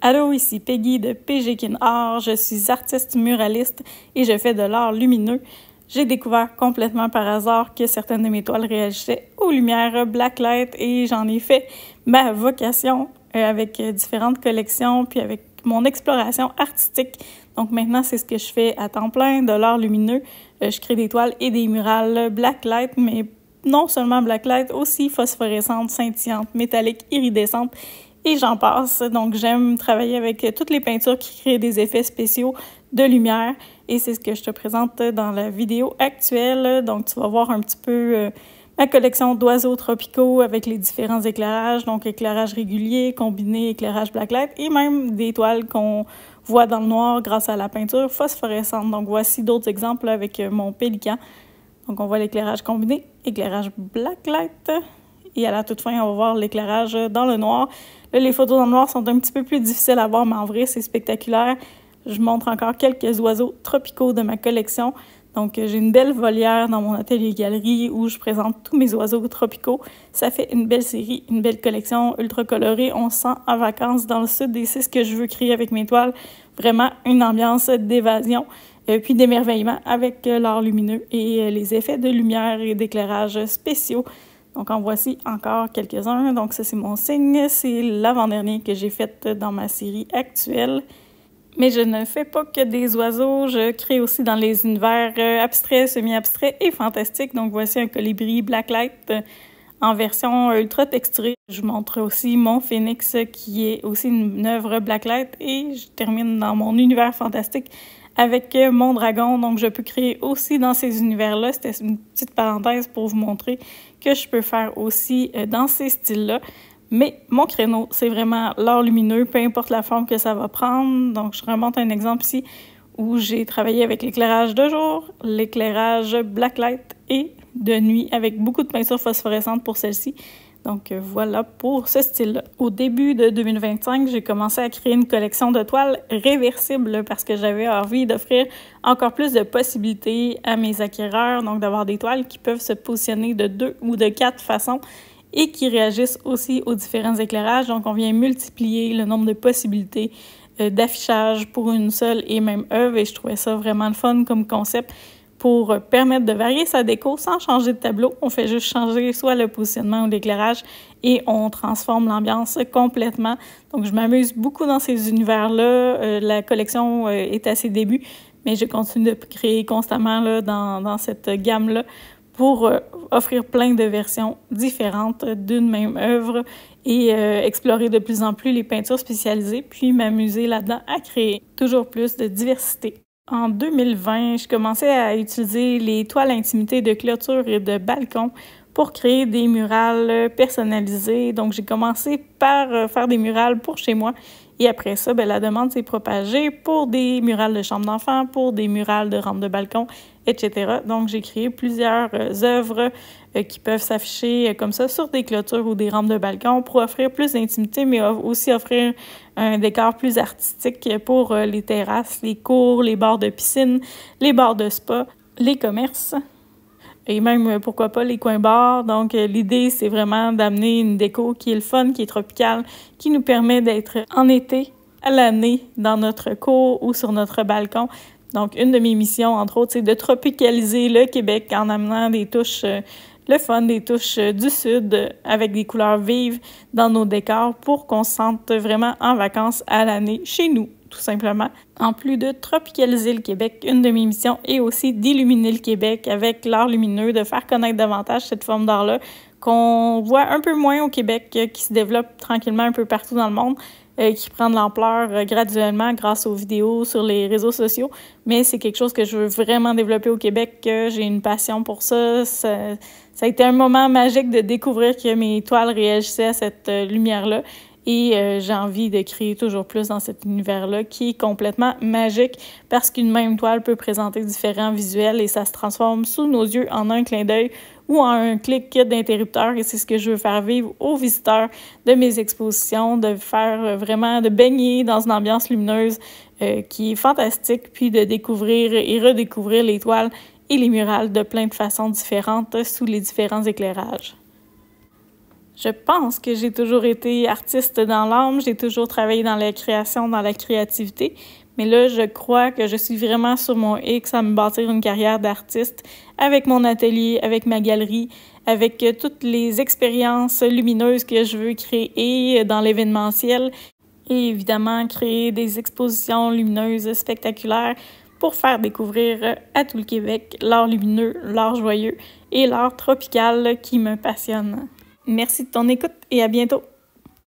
Allô, ici Peggy de PGkin Art. Je suis artiste muraliste et je fais de l'art lumineux. J'ai découvert complètement par hasard que certaines de mes toiles réagissaient aux lumières blacklight et j'en ai fait ma vocation avec différentes collections puis avec mon exploration artistique. Donc maintenant, c'est ce que je fais à temps plein, de l'art lumineux. Je crée des toiles et des murales blacklight, mais non seulement blacklight, aussi phosphorescentes, scintillantes, métalliques, iridescentes. Et j'en passe. Donc, j'aime travailler avec toutes les peintures qui créent des effets spéciaux de lumière. Et c'est ce que je te présente dans la vidéo actuelle. Donc, tu vas voir un petit peu ma collection d'oiseaux tropicaux avec les différents éclairages. Donc, éclairage régulier, combiné, éclairage blacklight et même des toiles qu'on voit dans le noir grâce à la peinture phosphorescente. Donc, voici d'autres exemples avec mon pélican. Donc, on voit l'éclairage combiné, éclairage blacklight. Et à la toute fin, on va voir l'éclairage dans le noir. Là, les photos dans le noir sont un petit peu plus difficiles à voir, mais en vrai, c'est spectaculaire. Je montre encore quelques oiseaux tropicaux de ma collection. Donc, j'ai une belle volière dans mon atelier-galerie où je présente tous mes oiseaux tropicaux. Ça fait une belle série, une belle collection ultra colorée. On se sent en vacances dans le sud et c'est ce que je veux créer avec mes toiles. Vraiment une ambiance d'évasion. Puis d'émerveillement avec l'art lumineux et les effets de lumière et d'éclairage spéciaux. Donc, en voici encore quelques-uns. Donc, ça, c'est mon signe. C'est l'avant-dernier que j'ai fait dans ma série actuelle. Mais je ne fais pas que des oiseaux. Je crée aussi dans les univers abstraits, semi-abstraits et fantastiques. Donc, voici un colibri blacklight en version ultra texturée. Je vous montre aussi mon phénix qui est aussi une œuvre blacklight. Et je termine dans mon univers fantastique avec mon dragon. Donc, je peux créer aussi dans ces univers-là. C'était une petite parenthèse pour vous montrer que je peux faire aussi dans ces styles-là. Mais mon créneau, c'est vraiment l'art lumineux, peu importe la forme que ça va prendre. Donc, je remonte un exemple ici où j'ai travaillé avec l'éclairage de jour, l'éclairage blacklight et de nuit avec beaucoup de peinture phosphorescente pour celle-ci. Donc, voilà pour ce style-là. Au début de 2025, j'ai commencé à créer une collection de toiles réversibles parce que j'avais envie d'offrir encore plus de possibilités à mes acquéreurs. Donc, d'avoir des toiles qui peuvent se positionner de 2 ou de 4 façons et qui réagissent aussi aux différents éclairages. Donc, on vient multiplier le nombre de possibilités d'affichage pour une seule et même œuvre. Et je trouvais ça vraiment le fun comme concept pour permettre de varier sa déco sans changer de tableau. On fait juste changer soit le positionnement ou l'éclairage et on transforme l'ambiance complètement. Donc, je m'amuse beaucoup dans ces univers-là. La collection est à ses débuts, mais je continue de créer constamment là, dans cette gamme-là pour offrir plein de versions différentes d'une même œuvre et explorer de plus en plus les peintures spécialisées, puis m'amuser là-dedans à créer toujours plus de diversité. En 2020, je commençais à utiliser les toiles intimité de clôture et de balcon pour créer des murales personnalisées. Donc, j'ai commencé par faire des murales pour chez moi. Et après ça, la demande s'est propagée pour des murales de chambre d'enfant, pour des murales de rampe de balcon, etc. Donc, j'ai créé plusieurs œuvres qui peuvent s'afficher comme ça sur des clôtures ou des rampes de balcon pour offrir plus d'intimité, mais aussi offrir un décor plus artistique pour les terrasses, les cours, les bars de piscine, les bars de spa, les commerces. Et même, pourquoi pas, les coins-bars. Donc, l'idée, c'est vraiment d'amener une déco qui est le fun, qui est tropicale, qui nous permet d'être en été, à l'année, dans notre cour ou sur notre balcon. Donc, une de mes missions, entre autres, c'est de tropicaliser le Québec en amenant des touches, le fun, des touches du Sud avec des couleurs vives dans nos décors pour qu'on se sente vraiment en vacances à l'année chez nous, tout simplement. En plus de tropicaliser le Québec, une de mes missions est aussi d'illuminer le Québec avec l'art lumineux, de faire connaître davantage cette forme d'art-là qu'on voit un peu moins au Québec, qui se développe tranquillement un peu partout dans le monde, qui prend de l'ampleur graduellement grâce aux vidéos sur les réseaux sociaux. Mais c'est quelque chose que je veux vraiment développer au Québec, que j'ai une passion pour ça. Ça a été un moment magique de découvrir que mes toiles réagissaient à cette lumière-là. Et j'ai envie de créer toujours plus dans cet univers-là qui est complètement magique parce qu'une même toile peut présenter différents visuels et ça se transforme sous nos yeux en un clin d'œil ou en un clic d'interrupteur. Et c'est ce que je veux faire vivre aux visiteurs de mes expositions, de faire vraiment, de baigner dans une ambiance lumineuse qui est fantastique, puis de découvrir et redécouvrir les toiles et les murales de plein de façons différentes sous les différents éclairages. Je pense que j'ai toujours été artiste dans l'âme, j'ai toujours travaillé dans la création, dans la créativité, mais là, je crois que je suis vraiment sur mon X à me bâtir une carrière d'artiste avec mon atelier, avec ma galerie, avec toutes les expériences lumineuses que je veux créer dans l'événementiel et évidemment créer des expositions lumineuses spectaculaires pour faire découvrir à tout le Québec l'art lumineux, l'art joyeux et l'art tropical qui me passionne. Merci de ton écoute et à bientôt!